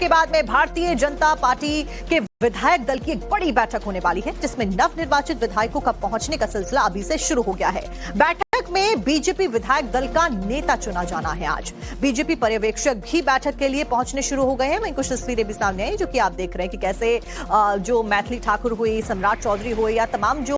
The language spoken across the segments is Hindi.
के बाद में भारतीय जनता पार्टी के विधायक दल की एक बड़ी बैठक होने वाली है, जिसमें नवनिर्वाचित विधायकों का पहुंचने का सिलसिला अभी से शुरू हो गया है। बैठक में बीजेपी विधायक दल का नेता चुना जाना है। आज बीजेपी पर्यवेक्षक भी बैठक के लिए पहुंचने शुरू हो गए हैं। वहीं कुछ तस्वीरें भी सामने आई, जो कि आप देख रहे हैं कि कैसे जो मैथिली ठाकुर हुई, सम्राट चौधरी हुई, या तमाम जो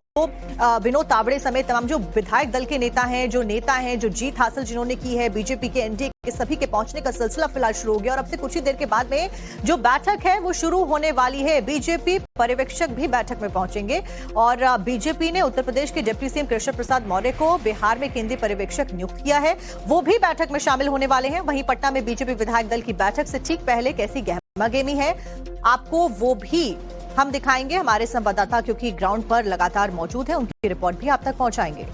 विनोद तावड़े समेत तमाम जो विधायक दल के नेता हैं, जो जीत हासिल जिन्होंने की है बीजेपी के एनडीए के, सभी के पहुंचने का सिलसिला फिलहाल शुरू हो गया। और अब से कुछ ही देर के बाद में जो बैठक है वो शुरू होने वाली है। बीजेपी पर्यवेक्षक भी बैठक में पहुंचेंगे और बीजेपी ने उत्तर प्रदेश के डिप्टी सीएम कृष्ण प्रसाद मौर्य को बिहार में केंद्रीय पर्यवेक्षक नियुक्त किया है, वो भी बैठक में शामिल होने वाले हैं। वहीं पटना में बीजेपी विधायक दल की बैठक से ठीक पहले कैसी गहमागहमी है, आपको वो भी हम दिखाएंगे। हमारे संवाददाता क्योंकि ग्राउंड पर लगातार मौजूद है, उनकी रिपोर्ट भी आप तक पहुंचाएंगे।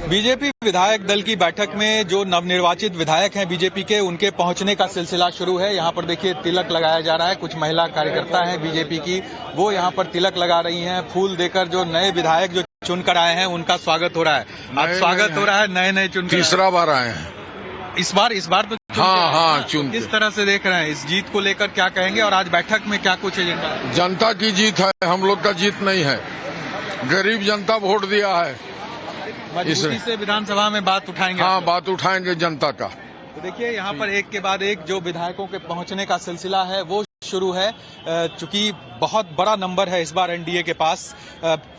बीजेपी विधायक दल की बैठक में जो नवनिर्वाचित विधायक हैं बीजेपी के, उनके पहुंचने का सिलसिला शुरू है। यहां पर देखिए तिलक लगाया जा रहा है। कुछ महिला कार्यकर्ता हैं बीजेपी की, वो यहां पर तिलक लगा रही हैं। फूल देकर जो नए विधायक जो चुनकर आए हैं उनका स्वागत हो रहा है। आज स्वागत हो रहा है, नए चुनकर तीसरा बार आए हैं इस बार तो हाँ चुन किस तरह से देख रहे हैं इस जीत को लेकर, क्या कहेंगे? और आज बैठक में क्या कुछ एजेंडा है? जनता की जीत है, हम लोग का जीत नहीं है। गरीब जनता वोट दिया है, मजबूती से विधानसभा में बात उठाएंगे। हाँ, बात उठाएंगे जनता का। तो देखिए यहाँ पर एक के बाद एक जो विधायकों के पहुंचने का सिलसिला है वो शुरू है। चूंकि बहुत बड़ा नंबर है इस बार एनडीए के पास,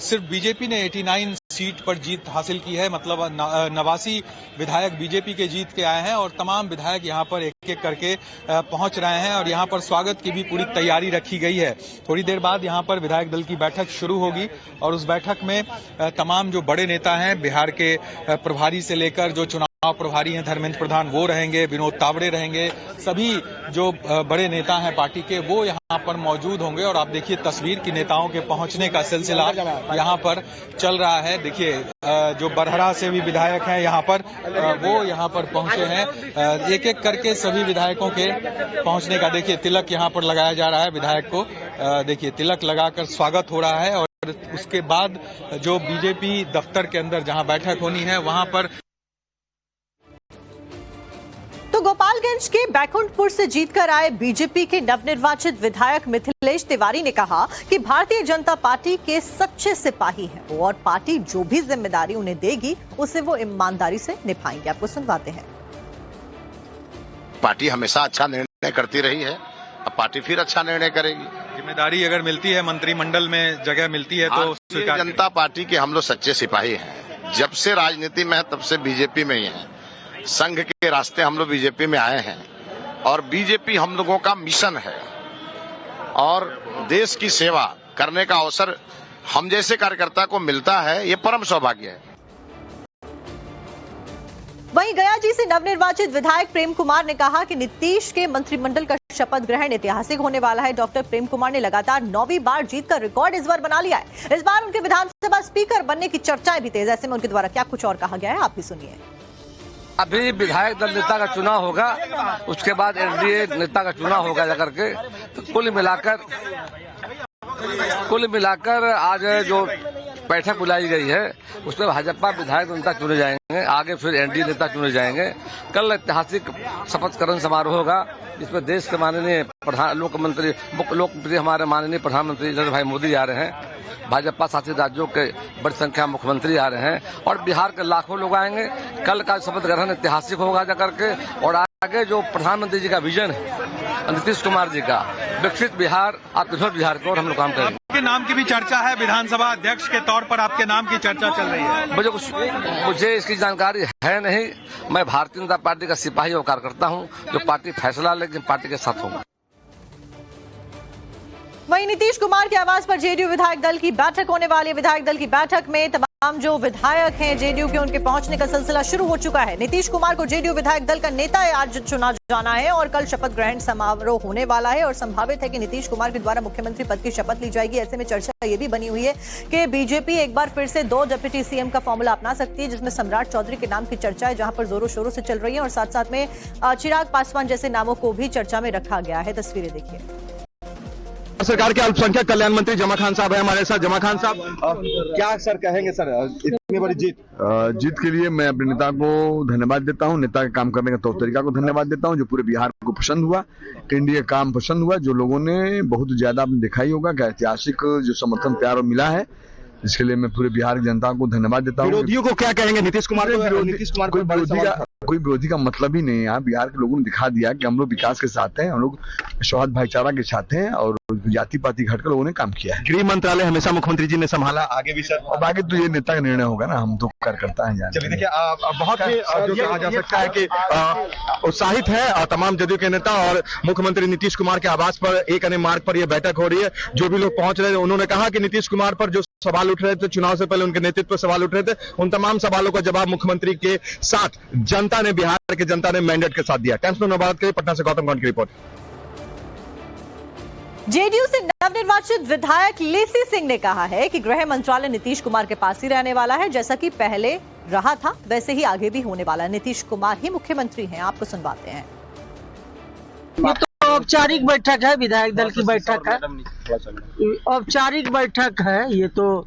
सिर्फ बीजेपी ने 89 सीट पर जीत हासिल की है, मतलब 89 विधायक बीजेपी के जीत के आए हैं और तमाम विधायक यहाँ पर एक एक करके पहुंच रहे हैं और यहाँ पर स्वागत की भी पूरी तैयारी रखी गई है। थोड़ी देर बाद यहाँ पर विधायक दल की बैठक शुरू होगी और उस बैठक में तमाम जो बड़े नेता हैं, बिहार के प्रभारी से लेकर जो चुनाव प्रभारी हैं धर्मेंद्र प्रधान वो रहेंगे, विनोद तावड़े रहेंगे, सभी जो बड़े नेता हैं पार्टी के वो यहाँ पर मौजूद होंगे। और आप देखिए तस्वीर की नेताओं के पहुंचने का सिलसिला यहाँ पर चल रहा है। देखिए जो बरहरा से भी विधायक हैं यहाँ पर, वो यहाँ पर पहुंचे हैं। एक एक करके सभी विधायकों के पहुंचने का देखिए तिलक यहाँ पर लगाया जा रहा है। विधायक को देखिए तिलक लगाकर स्वागत हो रहा है और उसके बाद जो बीजेपी दफ्तर के अंदर जहाँ बैठक होनी है वहाँ पर। तो गोपालगंज के बैकुंठपुर से जीतकर आए बीजेपी के नवनिर्वाचित विधायक मिथिलेश तिवारी ने कहा कि भारतीय जनता पार्टी के सच्चे सिपाही हैं वो, और पार्टी जो भी जिम्मेदारी उन्हें देगी उसे वो ईमानदारी से निभाएंगे। आपको सुनवाते हैं। पार्टी हमेशा अच्छा निर्णय करती रही है, अब पार्टी फिर अच्छा निर्णय करेगी। जिम्मेदारी अगर मिलती है, मंत्रिमंडल में जगह मिलती है तो भारतीय जनता पार्टी के हम लोग सच्चे सिपाही हैं। जब से राजनीति में है तब से बीजेपी में ही है। संघ के रास्ते हम लोग बीजेपी में आए हैं और बीजेपी हम लोगों का मिशन है और देश की सेवा करने का अवसर हम जैसे कार्यकर्ता को मिलता है, ये परम सौभाग्य है। वहीं गया जी से नवनिर्वाचित विधायक प्रेम कुमार ने कहा कि नीतीश के मंत्रिमंडल का शपथ ग्रहण ऐतिहासिक होने वाला है। डॉक्टर प्रेम कुमार ने लगातार 9वीं बार जीतकर रिकॉर्ड इस बार बना लिया है। इस बार उनके विधानसभा स्पीकर बनने की चर्चाएं भी तेज। ऐसे में उनके द्वारा क्या कुछ और कहा गया है, आप भी सुनिए। अभी विधायक दल नेता का चुनाव होगा, उसके बाद एनडीए नेता का चुनाव होगा जाकर के। तो कुल मिलाकर आज जो बैठक बुलाई गई है उसमें भाजपा विधायक नेता चुने जाएंगे, आगे फिर एनडीए नेता चुने जाएंगे। कल ऐतिहासिक शपथ ग्रहण समारोह होगा जिसमें देश के माननीय लोकप्रिय हमारे माननीय प्रधानमंत्री नरेंद्र भाई मोदी आ रहे हैं, भाजपा शासित राज्यों के बड़ी संख्या मुख्यमंत्री आ रहे हैं और बिहार के लाखों लोग आएंगे। कल का शपथ ग्रहण ऐतिहासिक होगा जाकर के। और आगे जो प्रधानमंत्री जी का विजन है नीतीश कुमार जी का, विकसित बिहार, आत्मनिर्भर बिहार की ओर हम लोग काम करेंगे। आपके नाम की भी चर्चा है, विधानसभा अध्यक्ष के तौर पर आपके नाम की चर्चा चल रही है। मुझे इसकी जानकारी है नहीं। मैं भारतीय जनता पार्टी का सिपाही और कार्यकर्ता हूँ, जो पार्टी फैसला लेकिन पार्टी के साथ हूँ। वहीं नीतीश कुमार के आवास पर जेडीयू विधायक दल की बैठक होने वाली है। विधायक दल की बैठक में तमाम जो विधायक हैं जेडीयू के, उनके पहुंचने का सिलसिला शुरू हो चुका है। नीतीश कुमार को जेडीयू विधायक दल का नेता आज चुना जाना है और कल शपथ ग्रहण समारोह होने वाला है और संभावित है कि नीतीश कुमार के द्वारा मुख्यमंत्री पद की शपथ ली जाएगी। ऐसे में चर्चा ये भी बनी हुई है कि बीजेपी एक बार फिर से 2 डिप्टी सीएम का फॉर्मूला अपना सकती है, जिसमें सम्राट चौधरी के नाम की चर्चा है, जहां पर जोरों शोरों से चल रही है और साथ साथ में चिराग पासवान जैसे नामों को भी चर्चा में रखा गया है। तस्वीरें देखिए। सरकार के अल्पसंख्यक कल्याण मंत्री जमा खान साहब है हमारे साथ। जमा खान साहब, क्या सर कहेंगे सर इतनी बड़ी जीत? जीत के लिए मैं अपने नेता को धन्यवाद देता हूं, नेता के काम करने के तौर तरीका को धन्यवाद देता हूं, जो पूरे बिहार को पसंद हुआ, एनडीए का काम पसंद हुआ, जो लोगों ने बहुत ज्यादा आपने देखा ही होगा कि ऐतिहासिक जो समर्थन प्यार मिला है, इसके लिए मैं पूरे बिहार की जनता को धन्यवाद देता हूँ। विरोधियों को क्या कहेंगे? नीतीश कुमार कोई विरोधी का मतलब ही नहीं है। यहाँ बिहार के लोगों ने दिखा दिया कि हम लोग विकास के साथ हैं, हम लोग सौहार्द भाईचारा के साथ हैं और जाति पाति घटकर लोगों ने काम किया है। गृह मंत्रालय हमेशा मुख्यमंत्री जी ने संभाला, आगे भी सर? अब आगे तो ये नेता का निर्णय होगा ना, हम तो कार्यकर्ता हैं। चलिए देखिए, बहुत ही जो कहा जा सकता है कि उत्साहित है तमाम जदयू के नेता और मुख्यमंत्री नीतीश कुमार के आवास पर एक अन्य मार्ग पर यह बैठक हो रही है। जो भी लोग पहुंच रहे थे उन्होंने कहा कि नीतीश कुमार पर जो सवाल उठ रहे थे, चुनाव से पहले उनके नेतृत्व पर सवाल उठ रहे थे, उन तमाम सवालों का जवाब मुख्यमंत्री के साथ जनता ने, बिहार की जनता ने मैंडेट के साथ दिया। टाइम्स न्यूज़ नवाबाद के लिए पटना से गौतम गौंड की रिपोर्ट। जेडीयू से नवनिर्वाचित विधायक लेसी सिंह ने कहा है कि गृह मंत्रालय नीतीश कुमार के पास ही रहने वाला है। जैसा कि पहले रहा था वैसे ही आगे भी होने वाला है। नीतीश कुमार ही मुख्यमंत्री हैं। आपको सुनवाते हैं। ये तो औपचारिक बैठक है, विधायक दल की बैठक है, औपचारिक बैठक है। ये तो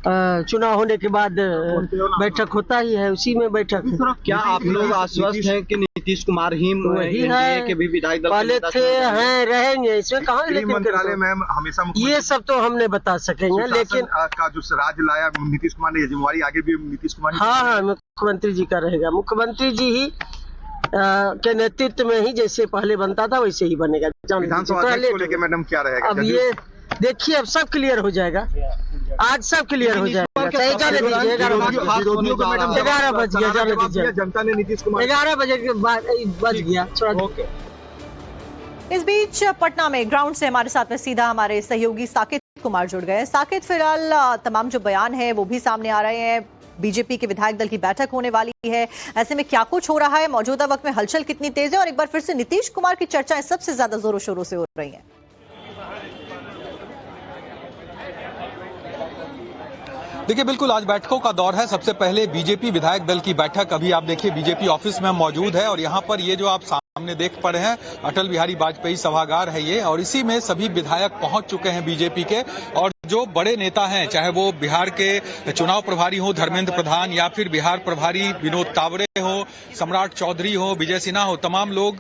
चुनाव होने के बाद बैठक होता ही है, उसी में बैठक है। क्या आप लोग आश्वस्त हैं कि नीतीश कुमार ही है के भी विधायक दल पहले थे, हैं, रहेंगे, इसमें कहाँ? मंत्रालय में हमेशा ये सब तो हम नहीं बता सकेंगे, लेकिन का जो राज लाया नीतीश कुमार ने, जिम्मेवारी आगे भी नीतीश कुमार। हाँ, मुख्यमंत्री जी का रहेगा। मुख्यमंत्री जी ही के नेतृत्व में ही जैसे पहले बनता था वैसे ही बनेगा। विधानसभा को लेकर मैडम क्या रहेगा? अब ये देखिए, अब सब क्लियर हो जाएगा, आज सब क्लियर हो जाएगा। 11 बज गया, जाने दीजिए। जनता ने नीतीश कुमार 11 बजे के बाद बज गया। इस बीच पटना में ग्राउंड से हमारे साथ में सीधा हमारे सहयोगी साकेत कुमार जुड़ गए। साकेत, फिलहाल तमाम जो बयान है वो भी सामने आ रहे हैं। बीजेपी के विधायक दल की बैठक होने वाली है, ऐसे में क्या कुछ हो रहा है? मौजूदा वक्त में हलचल कितनी तेज है? और एक बार फिर से नीतीश कुमार की चर्चाएं सबसे ज्यादा जोरों शोरों से हो रही हैं। देखिए, बिल्कुल आज बैठकों का दौर है। सबसे पहले बीजेपी विधायक दल की बैठक, अभी आप देखिए बीजेपी ऑफिस में मौजूद है और यहाँ पर ये जो आप सामने देख पा रहे हैं अटल बिहारी वाजपेयी सभागार है ये, और इसी में सभी विधायक पहुंच चुके हैं बीजेपी के। और जो बड़े नेता हैं, चाहे वो बिहार के चुनाव प्रभारी हो धर्मेंद्र प्रधान, या फिर बिहार प्रभारी विनोद तावड़े हो, सम्राट चौधरी हो, विजय सिन्हा हो, तमाम लोग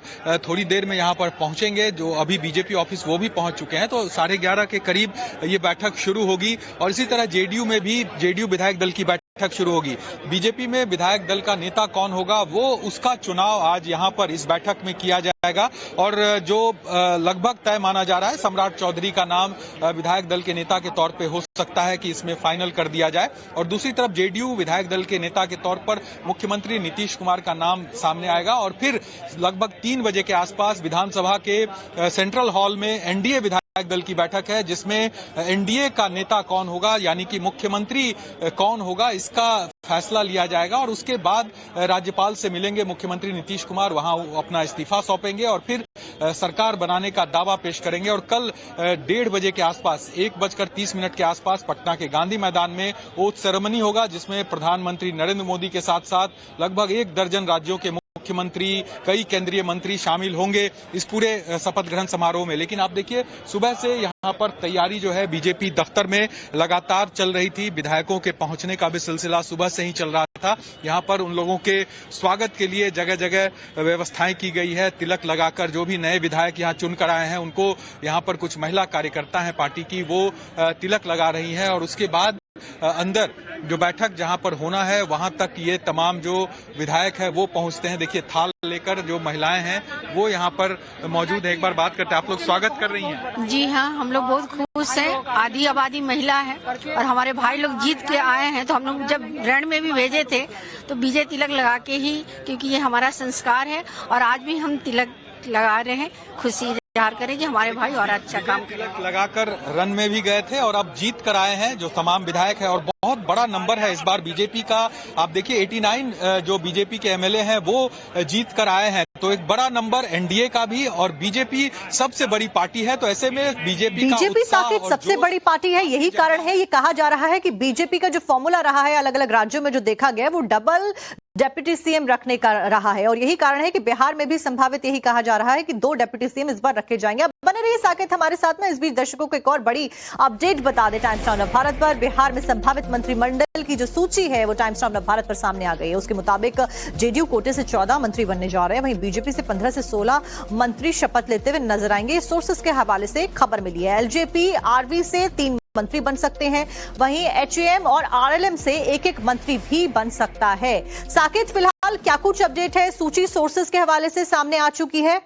थोड़ी देर में यहाँ पर पहुंचेंगे। जो अभी बीजेपी ऑफिस वो भी पहुंच चुके हैं, तो 11:30 के करीब ये बैठक शुरू होगी। और इसी तरह जेडीयू में भी जेडीयू विधायक दल की बैठक शुरू होगी। बीजेपी में विधायक दल का नेता कौन होगा, वो उसका चुनाव आज यहाँ पर इस बैठक में किया जाएगा। और जो लगभग तय माना जा रहा है, सम्राट चौधरी का नाम विधायक दल के नेता के तौर पे हो सकता है कि इसमें फाइनल कर दिया जाए। और दूसरी तरफ जेडीयू विधायक दल के नेता के तौर पर मुख्यमंत्री नीतीश कुमार का नाम सामने आएगा। और फिर लगभग 3 बजे के आसपास विधानसभा के सेंट्रल हॉल में एनडीए विधायक दल की बैठक है, जिसमें एनडीए का नेता कौन होगा, यानी कि मुख्यमंत्री कौन होगा, इसका फैसला लिया जाएगा। और उसके बाद राज्यपाल से मिलेंगे मुख्यमंत्री नीतीश कुमार, वहां अपना इस्तीफा सौंपेंगे और फिर सरकार बनाने का दावा पेश करेंगे। और कल 1:30 बजे के आसपास, 1:30 के आसपास पटना के गांधी मैदान में ओथ सेरेमनी होगा, जिसमें प्रधानमंत्री नरेंद्र मोदी के साथ साथ लगभग 1 दर्जन राज्यों के मुख्यमंत्री, कई केंद्रीय मंत्री शामिल होंगे इस पूरे शपथ ग्रहण समारोह में। लेकिन आप देखिए, सुबह से यहाँ पर तैयारी जो है बीजेपी दफ्तर में लगातार चल रही थी। विधायकों के पहुंचने का भी सिलसिला सुबह से ही चल रहा था। यहाँ पर उन लोगों के स्वागत के लिए जगह जगह व्यवस्थाएं की गई है। तिलक लगाकर जो भी नए विधायक यहाँ चुनकर आए हैं, उनको यहाँ पर कुछ महिला कार्यकर्ता हैं पार्टी की, वो तिलक लगा रही हैं। और उसके बाद अंदर जो बैठक जहां पर होना है, वहां तक ये तमाम जो विधायक है वो पहुंचते हैं। देखिए, थाल लेकर जो महिलाएं हैं वो यहाँ पर मौजूद है। एक बार बात करते हैं। आप लोग स्वागत कर रही हैं? जी हाँ, हम लोग बहुत खुश हैं। आधी आबादी महिला है और हमारे भाई लोग जीत के आए हैं, तो हम लोग जब रण में भी भेजे थे तो विजय तिलक लगा के ही, क्योंकि ये हमारा संस्कार है। और आज भी हम तिलक लगा रहे हैं, खुशी इजहार करें कि हमारे भाई और अच्छा काम करें। लगाकर रन में भी गए थे और अब जीत कर आए हैं जो तमाम विधायक है। और बहुत बड़ा नंबर है इस बार बीजेपी का। आप देखिए, 89 जो बीजेपी के एमएलए हैं वो जीत कर आए हैं, तो एक बड़ा नंबर एनडीए का भी। और बीजेपी सबसे बड़ी पार्टी है, तो ऐसे में बीजेपी साकेत सबसे बड़ी पार्टी है। यही कारण है, ये कहा जा रहा है कि बीजेपी का जो फॉर्मूला रहा है अलग अलग राज्यों में जो देखा गया, वो डबल डेप्यूटी सीएम रखने का रहा है। और यही कारण है कि बिहार में भी संभावित यही कहा जा रहा है कि 2 डेप्यूटी सीएम इस बार रखे जाएंगे। अब बने रहिए साकेत हमारे साथ में। इस बीच दर्शकों को एक और बड़ी अपडेट बता दे टाइम्स नाउ नवभारत पर। बिहार में संभावित मंत्रिमंडल की जो सूची है वो टाइम्स नाउ नवभारत पर सामने आ गई है। उसके मुताबिक जेडीयू कोटे से 14 मंत्री बनने जा रहे हैं, वहीं बीजेपी से 15 से 16 मंत्री शपथ लेते हुए नजर आएंगे। सोर्सेस के हवाले से खबर मिली है। एलजेपी आरवी से 3 मंत्री बन सकते हैं, वहीं एचएएम और आरएलएम से एक मंत्री भी बन सकता है। साकेत फिलहाल क्या कुछ अपडेट है? सूची सोर्सेस के हवाले से सामने आ चुकी है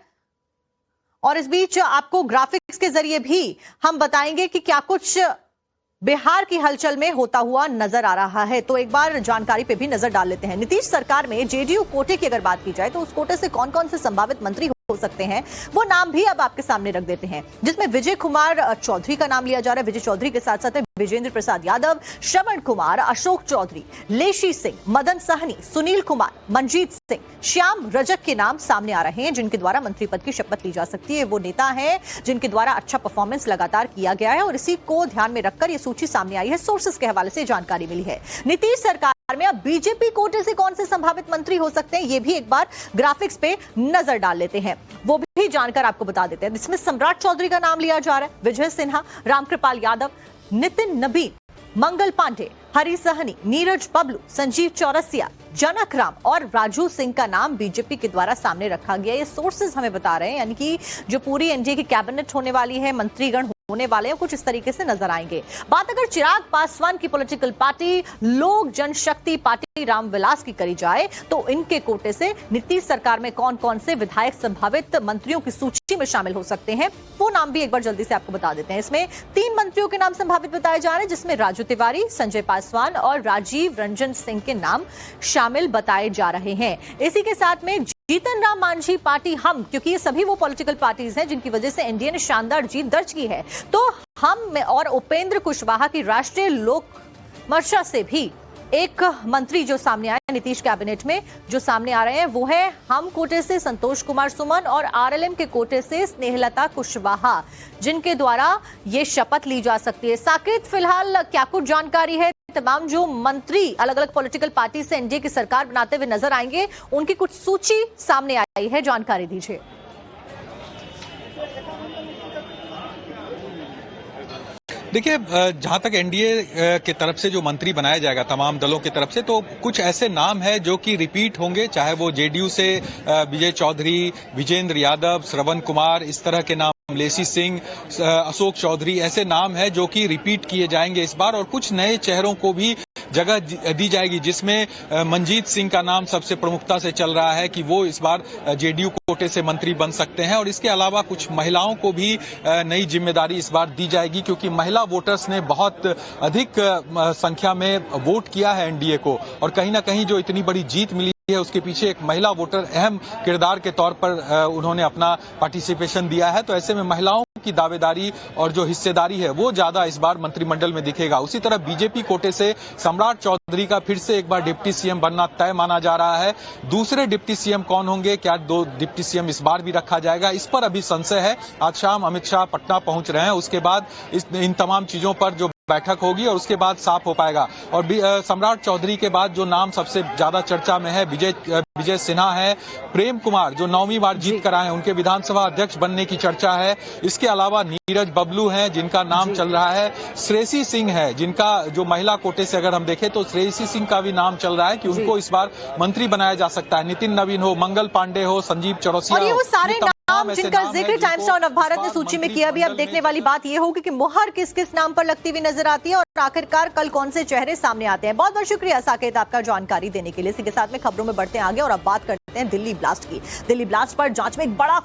और इस बीच आपको ग्राफिक्स के जरिए भी हम बताएंगे कि क्या कुछ बिहार की हलचल में होता हुआ नजर आ रहा है। तो एक बार जानकारी पे भी नजर डाल लेते हैं। नीतीश सरकार में जेडीयू कोटे की अगर बात की जाए तो उस कोटे से कौन कौन से संभावित मंत्री हो सकते हैं वो नाम भी अब आपके सामने रख देते हैं, जिसमें विजय कुमार चौधरी का नाम लिया जा रहा है। विजय चौधरी के साथ साथ विजेंद्र प्रसाद यादव, श्रवण कुमार, अशोक चौधरी, लेशी सिंह, मदन सहनी, सुनील कुमार, मंजीत सिंह, श्याम रजक के नाम सामने आ रहे हैं, जिनके द्वारा मंत्री पद की शपथ ली जा सकती है। वो नेता हैं जिनके द्वारा अच्छा परफॉर्मेंस लगातार किया गया है और इसी को ध्यान में रखकर यह सूची सामने आई है। सोर्सेस के हवाले से जानकारी मिली है। नीतीश सरकार में अब बीजेपी कोटे से कौन से संभावित मंत्री हो सकते हैं, ये भी एक बार ग्राफिक्स पे नजर डाल लेते हैं, वो भी जानकर आपको बता देते हैं। इसमें सम्राट चौधरी का नाम लिया जा रहा है, विजय सिन्हा, रामकृपाल यादव, नितिन नबीन, मंगल पांडे, हरी सहनी, नीरज बबलू, संजीव चौरसिया, जनक राम और राजू सिंह का नाम बीजेपी के द्वारा सामने रखा गया। ये सोर्सेज हमें बता रहे हैं, यानी कि जो पूरी एनडीए की कैबिनेट होने वाली है, मंत्रीगण होने वाले हैं, कुछ इस तरीके से नजर आएंगे। बात अगर चिराग पासवान की पॉलिटिकल पार्टी लोक जनशक्ति पार्टी रामविलास की करी जाए तो इनके कोटे से नीतीश सरकार में कौन कौन से विधायक संभावित मंत्रियों की सूची में शामिल हो सकते हैं वो नाम भी एक बार जल्दी से आपको बता देते हैं। इसमें 3 मंत्रियों के नाम संभावित बताए जा रहे हैं, जिसमें राजू तिवारी, संजय पासवान और राजीव रंजन सिंह के नाम शामिल बताए जा रहे हैं। इसी के साथ में जीतन राम मांझी पार्टी हम, क्योंकि ये सभी वो पॉलिटिकल पार्टीज हैं जिनकी वजह से एनडीए ने शानदार जीत दर्ज की है, तो हम में और उपेंद्र कुशवाहा की राष्ट्रीय लोक मोर्चा से भी एक मंत्री जो सामने आए नीतीश कैबिनेट में जो सामने आ रहे हैं वो है हम कोटे से संतोष कुमार सुमन और आरएलएम के कोटे से स्नेहलता कुशवाहा, जिनके द्वारा ये शपथ ली जा सकती है। साकेत फिलहाल क्या कुछ जानकारी है? तमाम जो मंत्री अलग अलग पॉलिटिकल पार्टी से एनडीए की सरकार बनाते हुए नजर आएंगे, उनकी कुछ सूची सामने आई है, जानकारी दीजिए। देखिए, जहां तक एनडीए की तरफ से जो मंत्री बनाया जाएगा तमाम दलों की तरफ से, तो कुछ ऐसे नाम है जो कि रिपीट होंगे, चाहे वो जेडीयू से विजय चौधरी, विजेंद्र यादव, श्रवण कुमार, इस तरह के नाम, लेसी सिंह, अशोक चौधरी, ऐसे नाम है जो कि रिपीट किए जाएंगे इस बार। और कुछ नए चेहरों को भी जगह दी जाएगी, जिसमें मंजीत सिंह का नाम सबसे प्रमुखता से चल रहा है कि वो इस बार जेडीयू कोटे से मंत्री बन सकते हैं। और इसके अलावा कुछ महिलाओं को भी नई जिम्मेदारी इस बार दी जाएगी, क्योंकि महिला वोटर्स ने बहुत अधिक संख्या में वोट किया है एनडीए को, और कहीं ना कहीं जो इतनी बड़ी जीत मिली है उसके पीछे एक महिला वोटर अहम किरदार के तौर पर उन्होंने अपना पार्टिसिपेशन दिया है। तो ऐसे में महिलाओं की दावेदारी और जो हिस्सेदारी है वो ज्यादा इस बार मंत्रिमंडल में दिखेगा। उसी तरह बीजेपी कोटे से सम्राट चौधरी का फिर से एक बार डिप्टी सीएम बनना तय माना जा रहा है। दूसरे डिप्टी सीएम कौन होंगे, क्या 2 डिप्टी सीएम इस बार भी रखा जाएगा, इस पर अभी संशय है। आज शाम अमित शाह पटना पहुंच रहे हैं, उसके बाद इन तमाम चीजों पर जो बैठक होगी और उसके बाद साफ हो पाएगा। और सम्राट चौधरी के बाद जो नाम सबसे ज्यादा चर्चा में है विजय सिन्हा है, प्रेम कुमार जो 9वीं बार जीत कर आए हैं उनके विधानसभा अध्यक्ष बनने की चर्चा है। इसके अलावा नीरज बबलू हैं जिनका नाम चल रहा है, श्रेयसी सिंह है जिनका जो महिला कोटे से अगर हम देखें तो श्रेयसी सिंह का भी नाम चल रहा है कि उनको इस बार मंत्री बनाया जा सकता है। नितिन नवीन हो, मंगल पांडे हो, संजीव चौरसिया हो, नाम जिनका जिक्र टाइम्स नाउ नवभारत ने सूची में किया। भी अब देखने वाली बात यह होगी कि मुहर किस किस नाम पर लगती हुई नजर आती है और आखिरकार कल कौन से चेहरे सामने आते हैं। बहुत बहुत शुक्रिया साकेत आपका जानकारी देने के लिए। इसी के साथ में खबरों में बढ़ते हैं आगे और अब बात करते हैं दिल्ली ब्लास्ट की। दिल्ली ब्लास्ट पर जांच में एक बड़ा